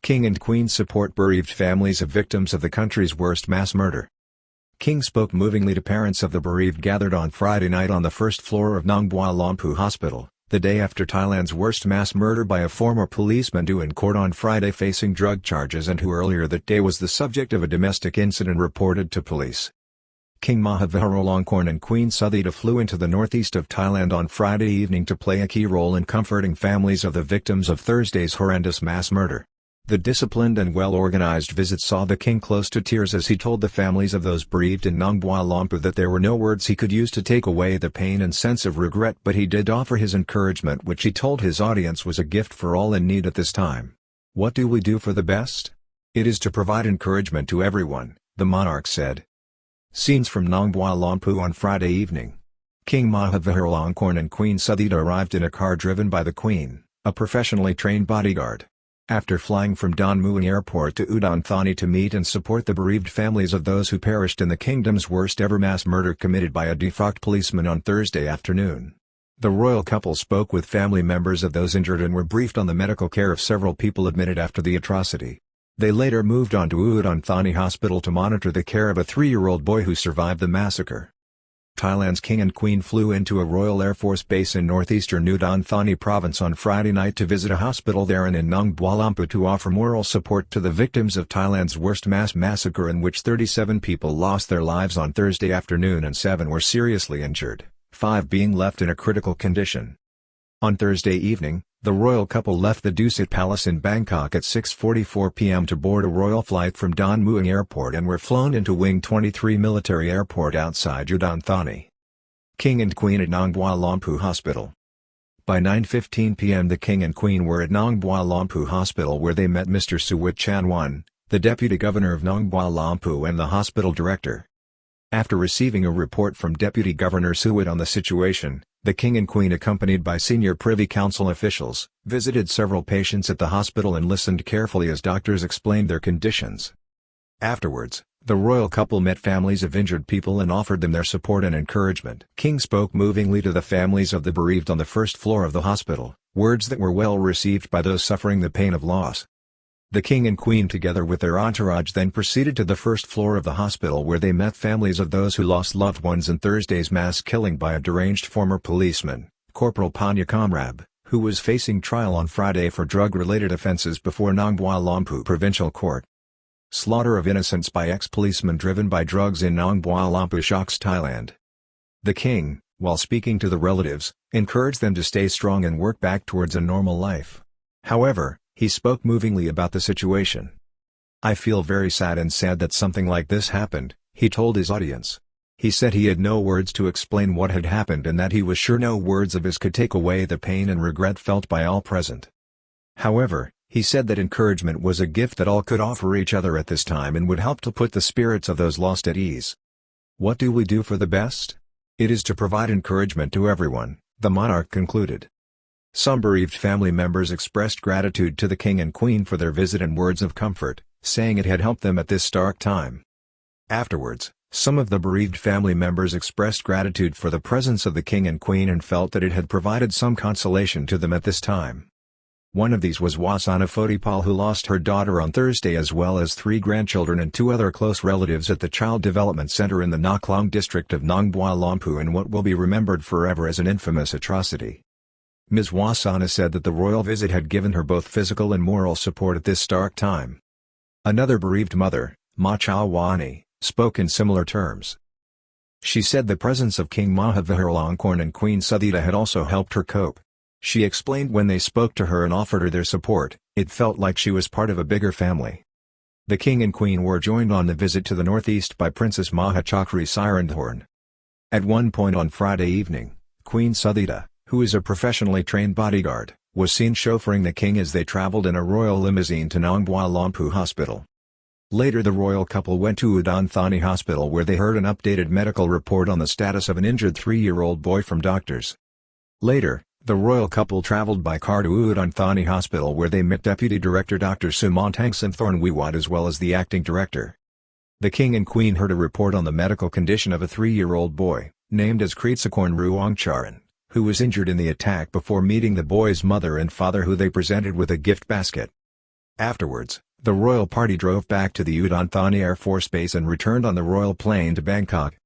King and Queen support bereaved families of victims of the country's worst mass murder. King spoke movingly to parents of the bereaved gathered on Friday night on the first floor of Nong Bua Lamphu Hospital, the day after Thailand's worst mass murder by a former policeman due in court on Friday facing drug charges and who earlier that day was the subject of a domestic incident reported to police. King Maha Vajiralongkorn and Queen Suthita flew into the northeast of Thailand on Friday evening to play a key role in comforting families of the victims of Thursday's horrendous mass murder. The disciplined and well-organized visit saw the king close to tears as he told the families of those bereaved in Nong Bua Lamphu that there were no words he could use to take away the pain and sense of regret, but he did offer his encouragement, which he told his audience was a gift for all in need at this time. What do we do for the best? It is to provide encouragement to everyone, the monarch said. Scenes from Nong Bua Lamphu on Friday evening. King Maha Vajiralongkorn and Queen Suthita arrived in a car driven by the Queen, a professionally trained bodyguard. After flying from Don Mueang Airport to Udon Thani to meet and support the bereaved families of those who perished in the kingdom's worst-ever mass murder committed by a defrocked policeman on Thursday afternoon. The royal couple spoke with family members of those injured and were briefed on the medical care of several people admitted after the atrocity. They later moved on to Udon Thani Hospital to monitor the care of a 3-year-old boy who survived the massacre. Thailand's king and queen flew into a Royal Air Force base in northeastern Udon Thani province on Friday night to visit a hospital there and in Nong Bua Lamphu to offer moral support to the victims of Thailand's worst mass massacre, in which 37 people lost their lives on Thursday afternoon and 7 were seriously injured, 5 being left in a critical condition. On Thursday evening, the royal couple left the Dusit Palace in Bangkok at 6:44 p.m. to board a royal flight from Don Mueang Airport and were flown into Wing 23 military airport outside Udon Thani. King and Queen at Nong Bua Lamphu Hospital. By 9:15 p.m. the King and Queen were at Nong Bua Lamphu Hospital, where they met Mr. Suwit Chanwan, the Deputy Governor of Nong Bua Lamphu and the hospital director. After receiving a report from Deputy Governor Suwit on the situation, the King and Queen, accompanied by senior Privy Council officials, visited several patients at the hospital and listened carefully as doctors explained their conditions. Afterwards, the royal couple met families of injured people and offered them their support and encouragement. King spoke movingly to the families of the bereaved on the first floor of the hospital, words that were well received by those suffering the pain of loss. The King and Queen, together with their entourage, then proceeded to the first floor of the hospital, where they met families of those who lost loved ones in Thursday's mass killing by a deranged former policeman, Corporal Panya Kamrab, who was facing trial on Friday for drug-related offences before Nong Bua Lamphu Provincial Court. Slaughter of innocents by ex-policeman driven by drugs in Nong Bua Lamphu shocks Thailand. The King, while speaking to the relatives, encouraged them to stay strong and work back towards a normal life. However, he spoke movingly about the situation. "I feel very sad that something like this happened," he told his audience. He said he had no words to explain what had happened and that he was sure no words of his could take away the pain and regret felt by all present. However, he said that encouragement was a gift that all could offer each other at this time and would help to put the spirits of those lost at ease. What do we do for the best? It is to provide encouragement to everyone, the monarch concluded. Some bereaved family members expressed gratitude to the King and Queen for their visit and words of comfort, saying it had helped them at this dark time. Afterwards, some of the bereaved family members expressed gratitude for the presence of the King and Queen and felt that it had provided some consolation to them at this time. One of these was Wasana Photipal, who lost her daughter on Thursday, as well as 3 grandchildren and 2 other close relatives at the Child Development Center in the Naklong district of Nong Bua Lamphu in what will be remembered forever as an infamous atrocity. Ms. Wasana said that the royal visit had given her both physical and moral support at this dark time. Another bereaved mother, Ma Chow Wani, spoke in similar terms. She said the presence of King Maha Vajiralongkorn and Queen Suthita had also helped her cope. She explained when they spoke to her and offered her their support, it felt like she was part of a bigger family. The King and Queen were joined on the visit to the northeast by Princess Maha Chakri Sirandhorn. At one point on Friday evening, Queen Suthita, who is a professionally trained bodyguard, was seen chauffeuring the king as they traveled in a royal limousine to Nong Bua Lamphu Hospital. Later the royal couple went to Udon Thani Hospital, where they heard an updated medical report on the status of an injured 3-year-old boy from doctors. Later, the royal couple traveled by car to Udon Thani Hospital, where they met Deputy Director Dr. Sumantang Thornwiwat as well as the acting director. The King and Queen heard a report on the medical condition of a 3-year-old boy, named as Kritsakorn Ruongcharan, who was injured in the attack, before meeting the boy's mother and father, who they presented with a gift basket. Afterwards, the royal party drove back to the Udon Thani Air Force Base and returned on the royal plane to Bangkok.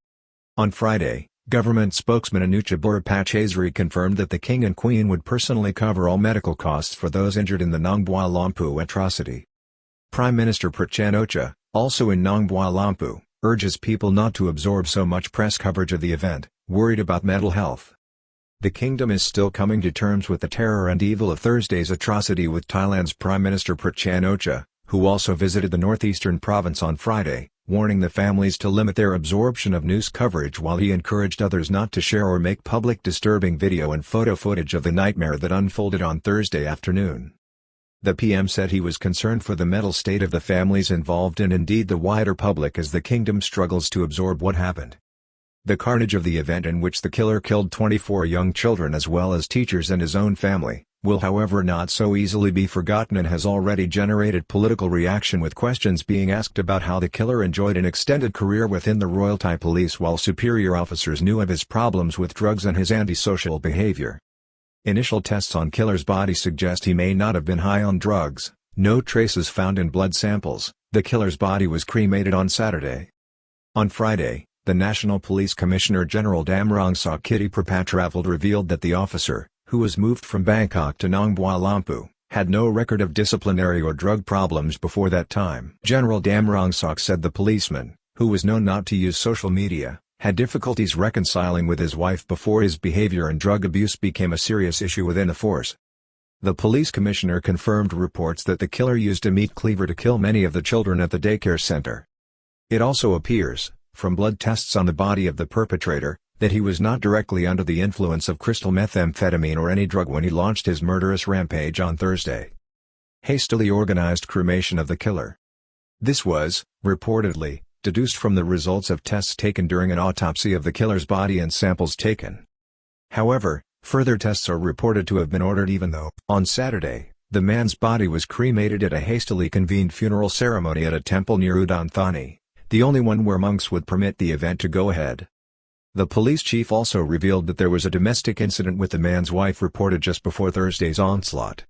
On Friday, government spokesman Anucha Burapachesri confirmed that the king and queen would personally cover all medical costs for those injured in the Nong Bua Lamphu atrocity. Prime Minister Prachuap, also in Nong Bua Lamphu, urges people not to absorb so much press coverage of the event, worried about mental health. The kingdom is still coming to terms with the terror and evil of Thursday's atrocity, with Thailand's Prime Minister Prachuap, who also visited the northeastern province on Friday, warning the families to limit their absorption of news coverage, while he encouraged others not to share or make public disturbing video and photo footage of the nightmare that unfolded on Thursday afternoon. The PM said he was concerned for the mental state of the families involved and indeed the wider public as the kingdom struggles to absorb what happened. The carnage of the event, in which the killer killed 24 young children as well as teachers and his own family, will however not so easily be forgotten and has already generated political reaction, with questions being asked about how the killer enjoyed an extended career within the Royal Thai Police while superior officers knew of his problems with drugs and his antisocial behavior. Initial tests on killer's body suggest he may not have been high on drugs. No traces found in blood samples. The killer's body was cremated on Saturday. On Friday, the National Police Commissioner General Damrong Sakitty Prapatraveled revealed that the officer, who was moved from Bangkok to Nong Bua Lamphu, had no record of disciplinary or drug problems before that time. General Damrong Sak said the policeman, who was known not to use social media, had difficulties reconciling with his wife before his behavior and drug abuse became a serious issue within the force. The police commissioner confirmed reports that the killer used a meat cleaver to kill many of the children at the daycare center. It also appears, from blood tests on the body of the perpetrator, that he was not directly under the influence of crystal methamphetamine or any drug when he launched his murderous rampage on Thursday. Hastily organized cremation of the killer. This was, reportedly, deduced from the results of tests taken during an autopsy of the killer's body and samples taken. However, further tests are reported to have been ordered, even though, on Saturday, the man's body was cremated at a hastily convened funeral ceremony at a temple near Udon Thani, the only one where monks would permit the event to go ahead. The police chief also revealed that there was a domestic incident with the man's wife reported just before Thursday's onslaught.